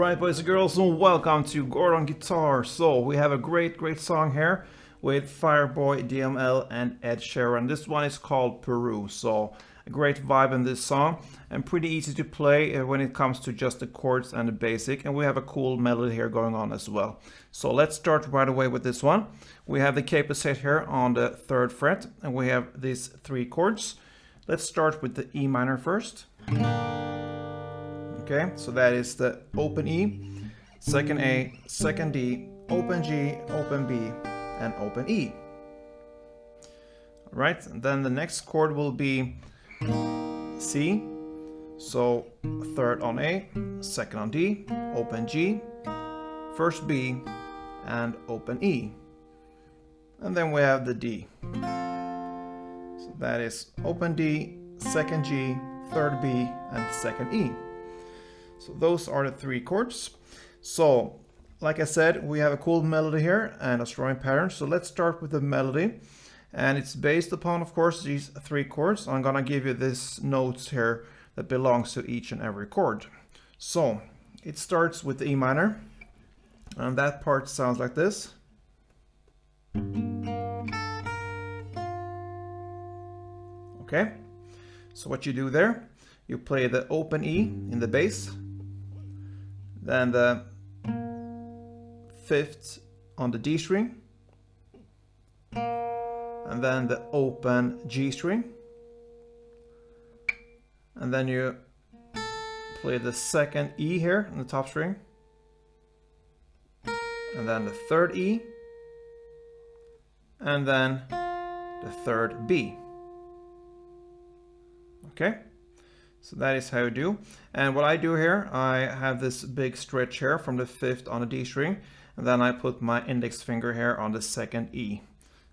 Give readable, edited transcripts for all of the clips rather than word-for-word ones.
Alright, boys and girls, and welcome to Gordon Guitar. So we have a great song here with FIREBOY DML and Ed Sheeran. This one is called Peru. So a great vibe in this song and pretty easy to play when it comes to just the chords and the basic, and we have a cool melody here going on as well. So let's start right away with this one. We have the capo set here on the 3rd fret, and we have these 3 chords. Let's start with the E minor first. Okay, so that is the open E, second A, second D, open G, open B, and open E. Alright, and then the next chord will be C. So 3rd on A, 2nd on D, open G, 1st B, and open E. And then we have the D. So that is open D, 2nd G, 3rd B, and 2nd E. So those are the 3 chords. So, like I said, we have a cool melody here and a strumming pattern. So let's start with the melody. And it's based upon, of course, these 3 chords. I'm gonna give you these notes here that belongs to each and every chord. So, it starts with the E minor. And that part sounds like this. Okay. So what you do there, you play the open E in the bass. Then the 5th on the D string, and then the open G string, and then you play the 2nd E here on the top string, and then the 3rd E, and then the 3rd B. Okay? So that is how you do. And what I do here, I have this big stretch here from the 5th on the D string, and then I put my index finger here on the 2nd E.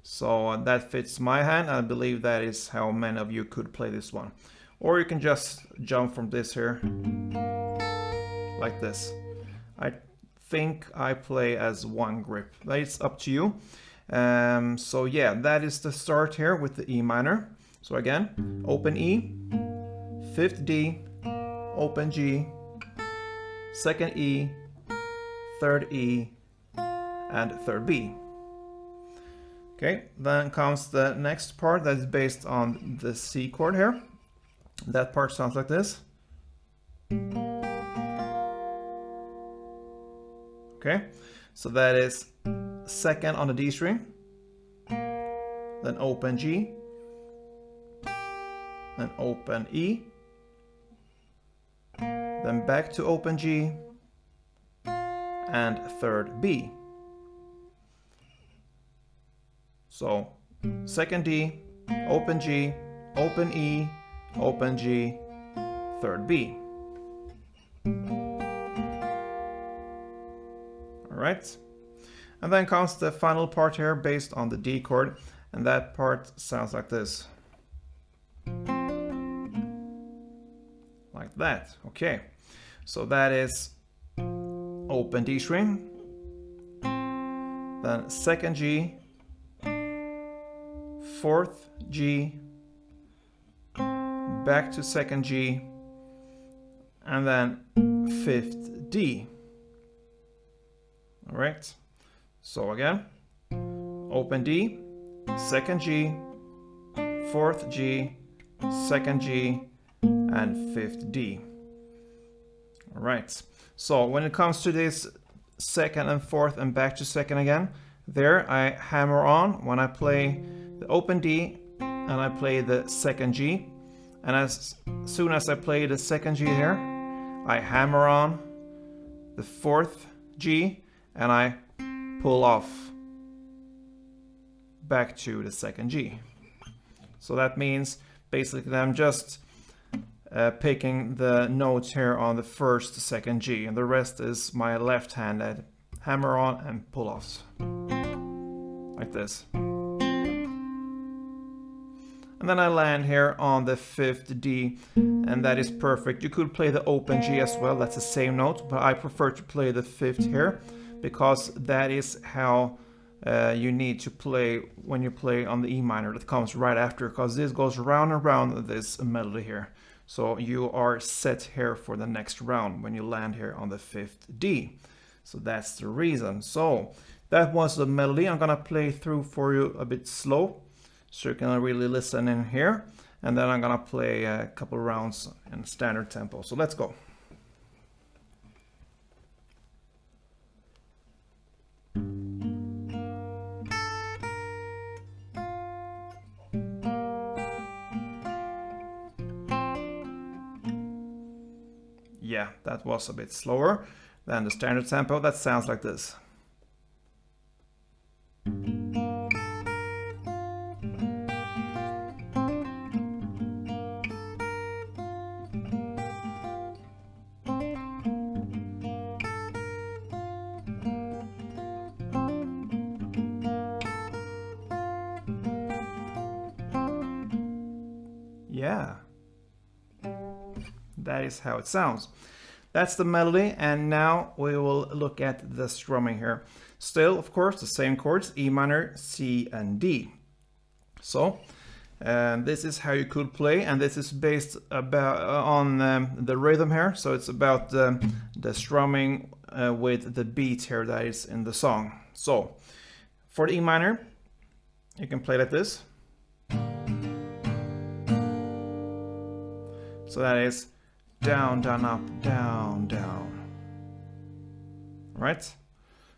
So that fits my hand. I believe that is how many of you could play this one. Or you can just jump from this here, like this. I think I play as one grip. It's up to you. So yeah, that is the start here with the E minor. So again, open E, 5th D, open G, 2nd E, 3rd E, and 3rd B. Okay, then comes the next part that is based on the C chord here. That part sounds like this. Okay, so that is 2nd on the D string, then open G, then open E, then back to open G, and 3rd B. So 2nd D, open G, open E, open G, 3rd B. Alright, and then comes the final part here based on the D chord, and that part sounds like this. Like that. Okay, so that is open D string, then 2nd G, 4th G, back to 2nd G, and then 5th D. All right, so again, open D, 2nd G, 4th G, 2nd G, and 5th D. All right, so when it comes to this 2nd and 4th and back to 2nd again, there I hammer on when I play the open D and I play the 2nd G, and as soon as I play the 2nd G here, I hammer on the 4th G and I pull off back to the 2nd G. So that means basically I'm just picking the notes here on the 1st, 2nd G, and the rest is my left hand that hammer on and pull offs like this. And then I land here on the 5th D, and that is perfect. You could play the open G as well, that's the same note, but I prefer to play the 5th here because that is how you need to play when you play on the E minor that comes right after, because this goes round and round this melody here. So you are set here for the next round when you land here on the 5th D. So that's the reason. So that was the melody. I'm gonna play through for you a bit slow, so you can really listen in here. And then I'm gonna play a couple rounds in standard tempo. So let's go. Yeah, that was a bit slower than the standard tempo. That sounds like this. Yeah, that is how it sounds. That's the melody, and now we will look at the strumming here. Still, of course, the same chords, E minor, C, and D. So, this is how you could play, and this is based on the rhythm here. So it's about the strumming with the beat here that is in the song. So, for the E minor, you can play like this. So that is down, down, up, down, down. Right?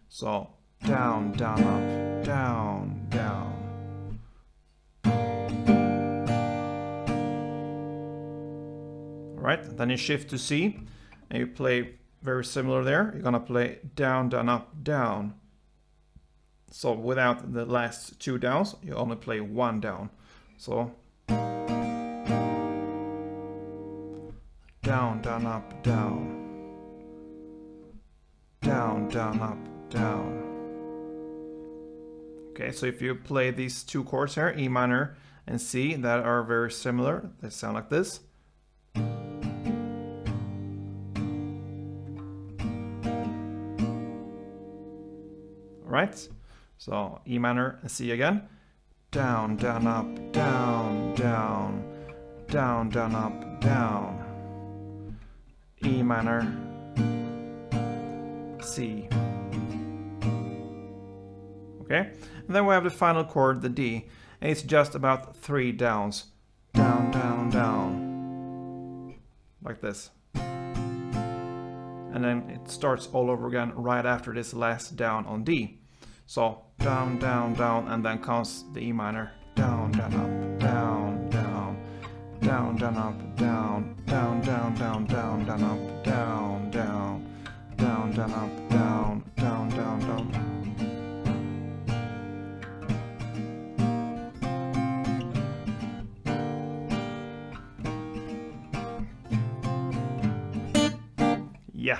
So down, down, up, down, down. Right? Then you shift to C and you play very similar there. You're gonna play down, down, up, down. So without the last two downs, you only play one down. So down, down, up, down. Down, down, up, down. Okay, so if you play these two chords here, E minor and C, that are very similar, they sound like this. Alright, so E minor and C again. Down, down, up, down, down. Down, down, up, down. E minor, C. Okay, and then we have the final chord, the D, and it's just about 3 downs. Down, down, down. Like this. And then it starts all over again right after this last down on D. So down, down, down, and then comes the E minor. Down, down, up, down, down. Down, down, up, down, down, down, down, down, down, up, down, down, down, down, up, down, down, down, down. Yeah.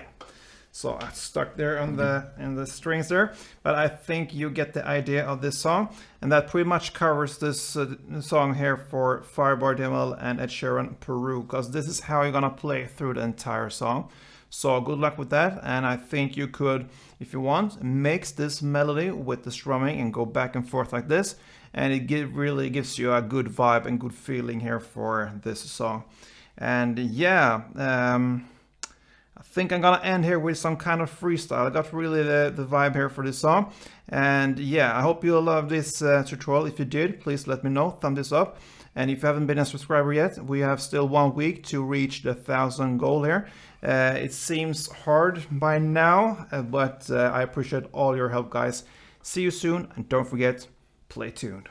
So I stuck there in the strings there, but I think you get the idea of this song, and that pretty much covers this song here for FIREBOY DML and Ed Sheeran Peru, because this is how you're gonna play through the entire song. So good luck with that, and I think you could, if you want, mix this melody with the strumming and go back and forth like this, and it really gives you a good vibe and good feeling here for this song. And yeah, I think I'm gonna end here with some kind of freestyle. I got really the vibe here for this song. And yeah, I hope you love this tutorial. If you did, please let me know, thumb this up. And if you haven't been a subscriber yet, we have still 1 week to reach the 1,000 goal here. It seems hard by now, but I appreciate all your help, guys. See you soon, and don't forget, play tuned.